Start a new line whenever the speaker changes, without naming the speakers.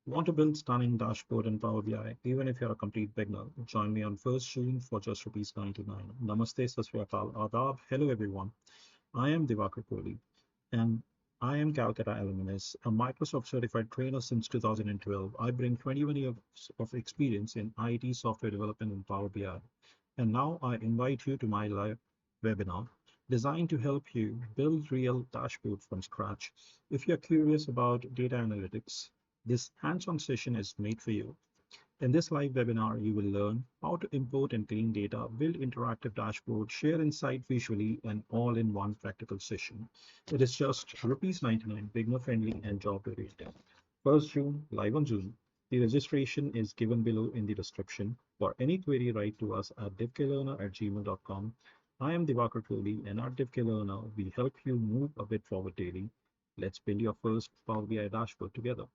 Want to build stunning dashboard in Power BI, even if you're a complete beginner? Join me on 1st June for just rupees 99. Namaste, Sri Akal, Adab. Hello everyone. I am Divakar Kohli, and IIM Calcutta alumnus, a Microsoft certified trainer since 2012. I bring 21 years of experience in IT software development and Power BI. And now I invite you to my live webinar designed to help you build real dashboard from scratch. If you're curious about data analytics, this hands-on session is made for you. In this live webinar, you will learn how to import and clean data, build interactive dashboards, share insight visually, and all in one practical session. It is just rupees 99, beginner friendly and job related. 1st June, live on Zoom. The registration is given below in the description. For any query, write to us at divklearner@gmail.com. I am Divakar Kohli, and at DivKlearner, we help you move a bit forward daily. Let's build your first Power BI dashboard together.